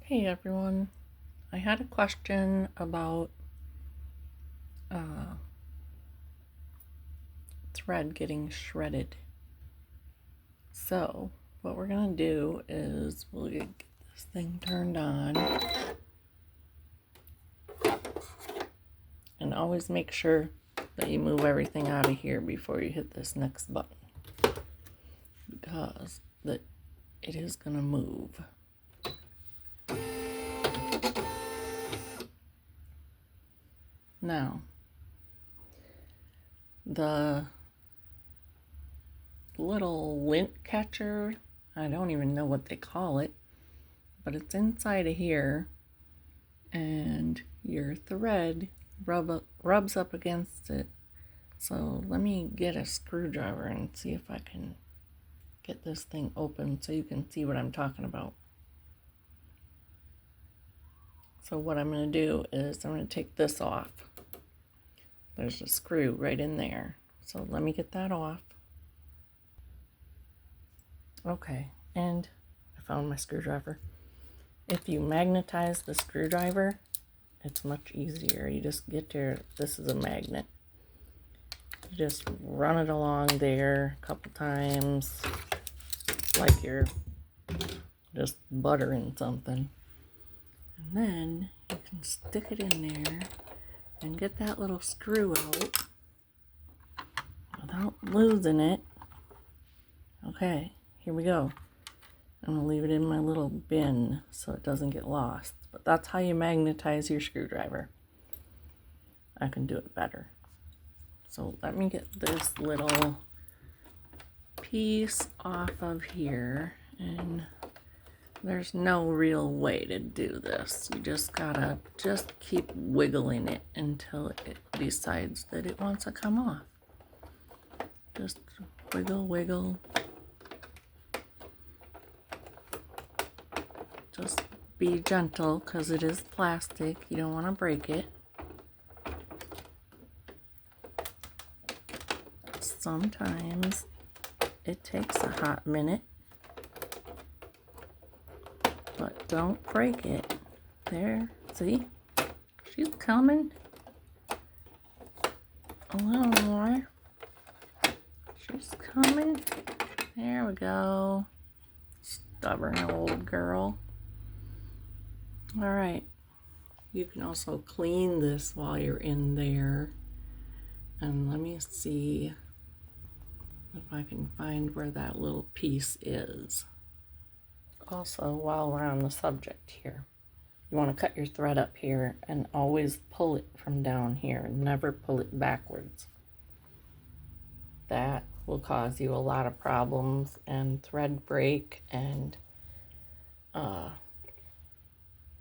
Hey everyone, I had a question about thread getting shredded. So what we're gonna do is we'll get this thing turned on, and always make sure that you move everything out of here before you hit this next button, because it is gonna move. Now, the little lint catcher, I don't even know what they call it, but it's inside of here, and your thread rubs up against it. So let me get a screwdriver and see if I can get this thing open so you can see what I'm talking about. So what I'm going to do is I'm going to take this off. There's a screw right in there. So let me get that off. Okay, and I found my screwdriver. If you magnetize the screwdriver, it's much easier. You just get this is a magnet. You just run it along there a couple times, like you're just buttering something. And then you can stick it in there and get that little screw out without losing it. Okay, here we go. I'm gonna leave it in my little bin so it doesn't get lost. But that's how you magnetize your screwdriver. I can do it better. So let me get this little piece off of here, and there's no real way to do this. You just gotta keep wiggling it until it decides that it wants to come off. Just wiggle, wiggle. Just be gentle because it is plastic. You don't want to break it. Sometimes it takes a hot minute, but don't break it. There, see? She's coming. A little more. She's coming. There we go. Stubborn old girl. All right. You can also clean this while you're in there. And let me see if I can find where that little piece is. Also, while we're on the subject here, you want to cut your thread up here and always pull it from down here. Never pull it backwards. That will cause you a lot of problems and thread break and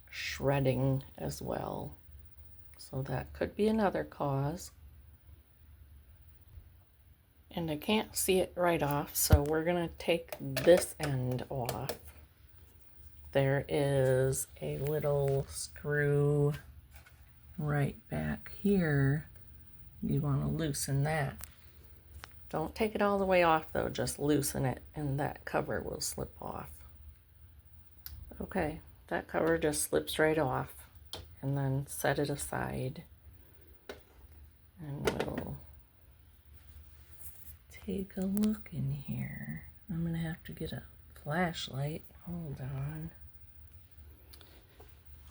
shredding as well. So that could be another cause. And I can't see it right off, so we're gonna take this end off. There is a little screw right back here. You want to loosen that. Don't take it all the way off though, just loosen it and that cover will slip off. Okay, that cover just slips right off, and then set it aside. And we'll take a look in here. I'm gonna have to get a flashlight. Hold on.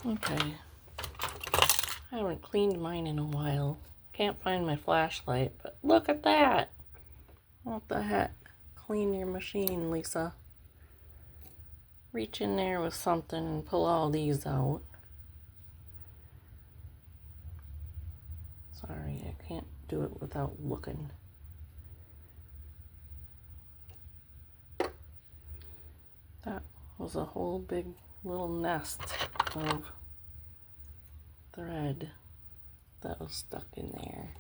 Okay. I haven't cleaned mine in a while. Can't find my flashlight, but look at that. What the heck? Clean your machine, Lisa. Reach in there with something and pull all these out. Sorry, I can't do it without looking. That was a whole big little nest of thread that was stuck in there.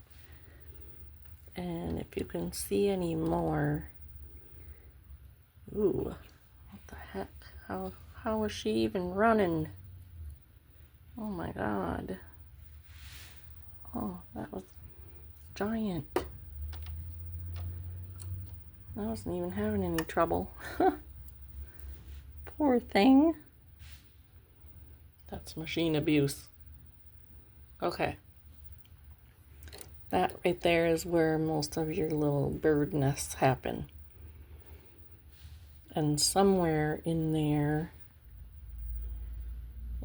And if you can see any more, ooh, what the heck? How was she even running? Oh my God. Oh, that was giant. I wasn't even having any trouble. Poor thing. That's machine abuse. Okay. That right there is where most of your little bird nests happen. And somewhere in there,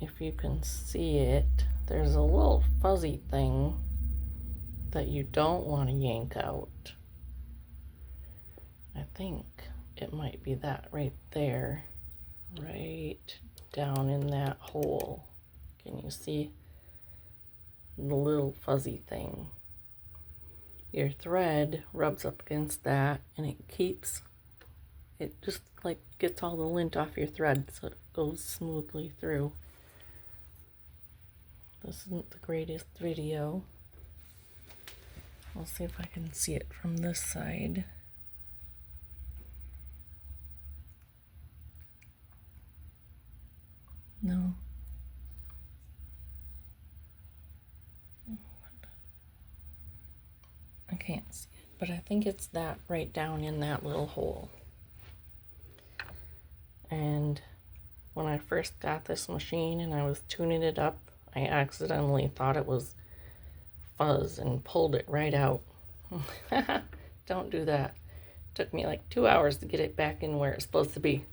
if you can see it, there's a little fuzzy thing that you don't want to yank out. I think it might be that right there, right down in that hole. Can you see the little fuzzy thing? Your thread rubs up against that and it just like gets all the lint off your thread so it goes smoothly through. This isn't the greatest video. I'll see if I can see it from this side. No. I can't see it, but I think it's that right down in that little hole. And when I first got this machine and I was tuning it up, I accidentally thought it was fuzz and pulled it right out. Don't do that. It took me like 2 hours to get it back in where it's supposed to be.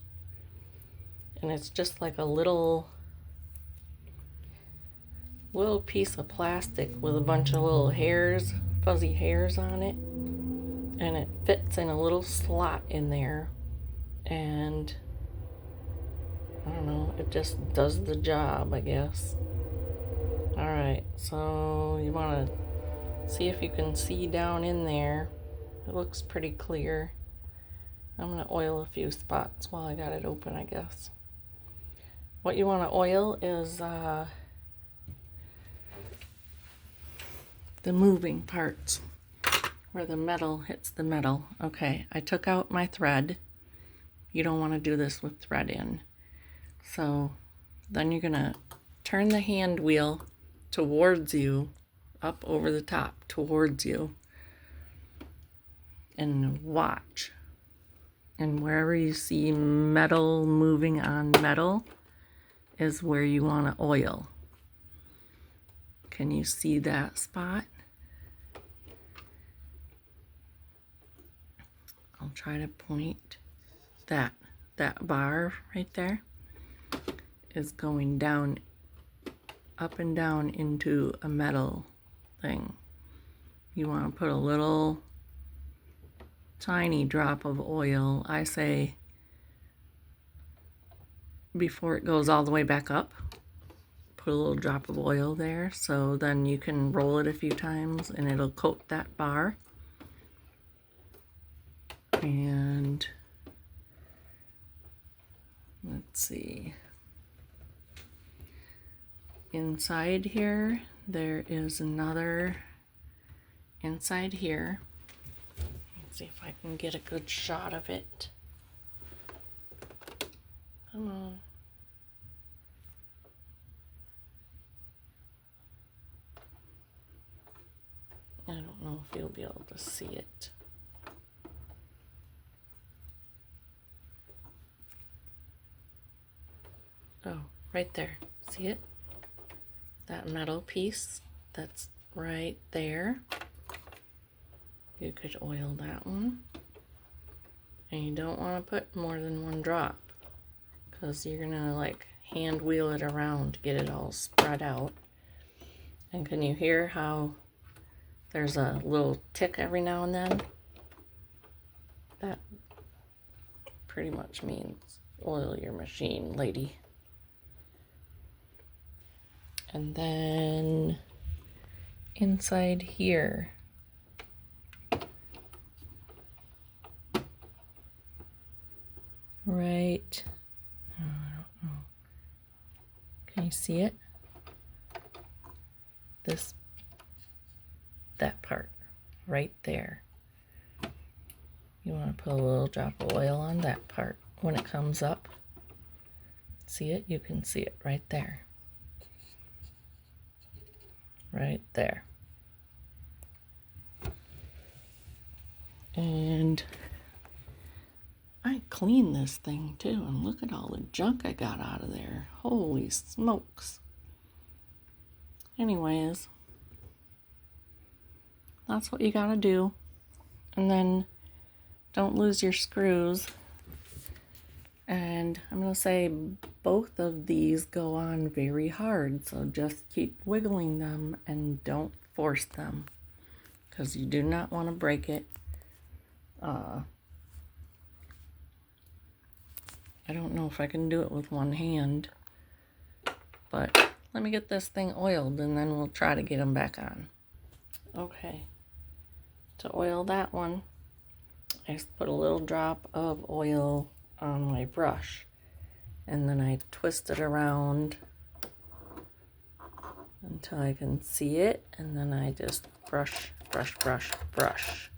And it's just like a little piece of plastic with a bunch of little hairs, fuzzy hairs on it. And it fits in a little slot in there. And I don't know, it just does the job, I guess. Alright, so you want to see if you can see down in there. It looks pretty clear. I'm going to oil a few spots while I got it open, I guess. What you want to oil is the moving parts where the metal hits the metal. Okay, I took out my thread. You don't want to do this with thread in. So then you're going to turn the hand wheel towards you, up over the top towards you, and watch. And wherever you see metal moving on metal is where you want to oil. Can you see that spot? I'll try to point that bar right there is going down, up and down into a metal thing. You want to put a little tiny drop of oil, I say, before it goes all the way back up. Put a little drop of oil there, so then you can roll it a few times and it'll coat that bar. And let's see. Inside here, there is another inside here. Let's see if I can get a good shot of it. Come on. I don't know if you'll be able to see it. Oh, right there. See it? That metal piece that's right there. You could oil that one. And you don't want to put more than one drop, because you're gonna like hand wheel it around to get it all spread out. And can you hear how there's a little tick every now and then? That pretty much means oil your machine, lady. And then inside here, right, oh, I don't know. Can you see it? That part right there. You want to put a little drop of oil on that part. When it comes up, see it? You can see it right there. Right there. And I cleaned this thing too, and look at all the junk I got out of there. Holy smokes. anyways, that's what you gotta do. And then don't lose your screws. And I'm gonna say both of these go on very hard, so just keep wiggling them and don't force them, because you do not want to break it. I don't know if I can do it with one hand, but let me get this thing oiled and then we'll try to get them back on. Okay, to oil that one, I just put a little drop of oil on my brush, and then I twist it around until I can see it, and then I just brush, brush, brush, brush.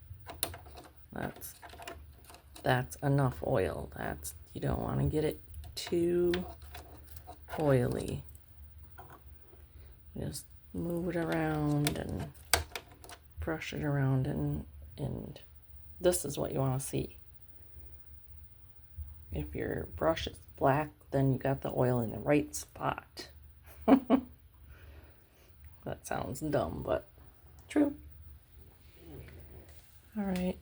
That's enough oil. You don't want to get it too oily. Just move it around and brush it around, and this is what you want to see. If your brush is black, then you got the oil in the right spot. That sounds dumb, but true. All right,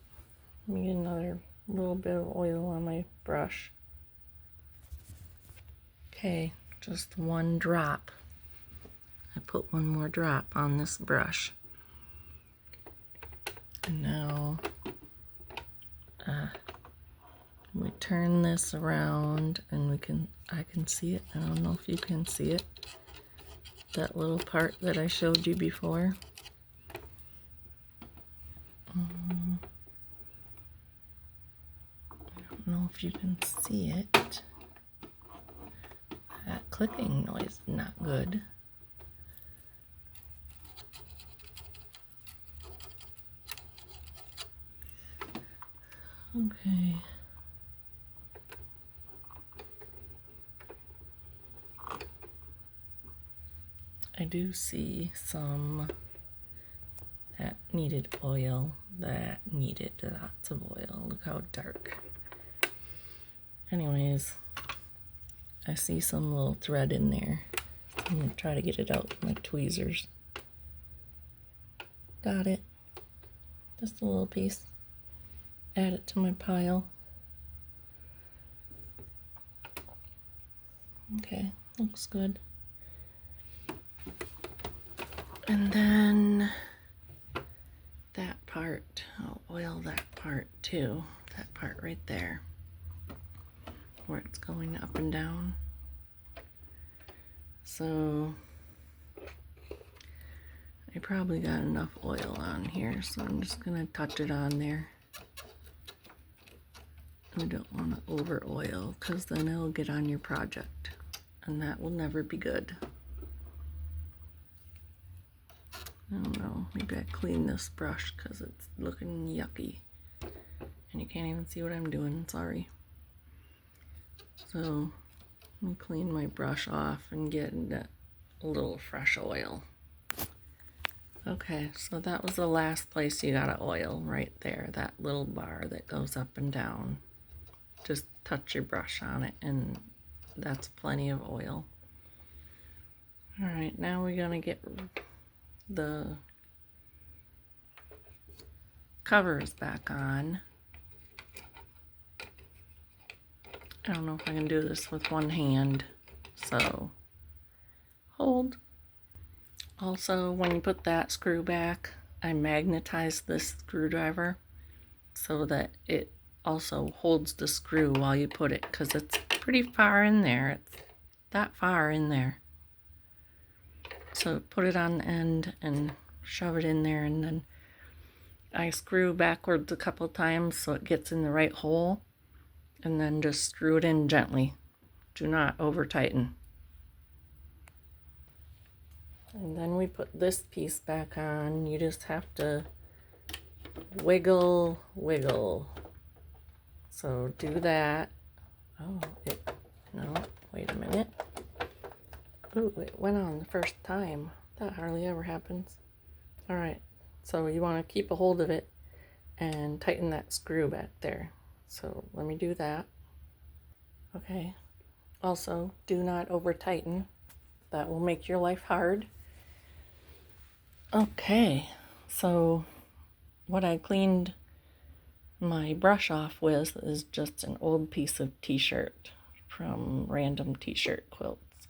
let me get another little bit of oil on my brush. Okay, just one drop. I put one more drop on this brush. And now we turn this around and I can see it. I don't know if you can see it. That little part that I showed you before. I don't know if you can see it. That clicking noise is not good. Okay. I do see some that needed oil, that needed lots of oil. Look how dark. Anyways, I see some little thread in there. I'm gonna try to get it out with my tweezers. Got it. Just a little piece. Add it to my pile. Okay, looks good. And then that part, I'll oil that part too. That part right there, where it's going up and down. So I probably got enough oil on here, so I'm just gonna touch it on there. You don't want to over oil, because then it'll get on your project, and that will never be good. I don't know, maybe I clean this brush because it's looking yucky and you can't even see what I'm doing, sorry. So let me clean my brush off and get a little fresh oil. Okay, so that was the last place you gotta oil, right there, that little bar that goes up and down. Just touch your brush on it and that's plenty of oil. All right, now we're gonna get the covers back on. I don't know if I can do this with one hand, so hold. Also, when you put that screw back, I magnetized this screwdriver so that it also holds the screw while you put it, because it's pretty far in there. It's that far in there. So put it on the end and shove it in there, and then I screw backwards a couple times so it gets in the right hole, and then just screw it in gently. Do not over tighten. And then we put this piece back on. You just have to wiggle, wiggle. So do that. Oh, no, wait a minute. Ooh, it went on the first time. That hardly ever happens. All right, so you want to keep a hold of it and tighten that screw back there. So let me do that. Okay. Also, do not over tighten. That will make your life hard. Okay, so what I cleaned my brush off with is just an old piece of t-shirt from Random T-shirt Quilts.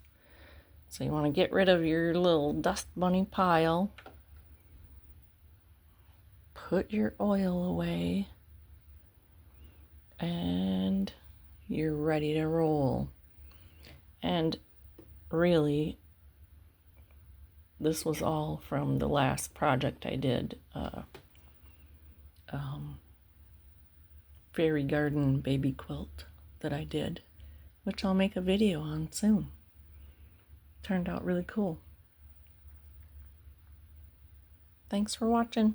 So you want to get rid of your little dust bunny pile. Put your oil away. And you're ready to roll. And really, this was all from the last project I did, fairy garden baby quilt that I did, which I'll make a video on soon. Turned out really cool. Thanks for watching.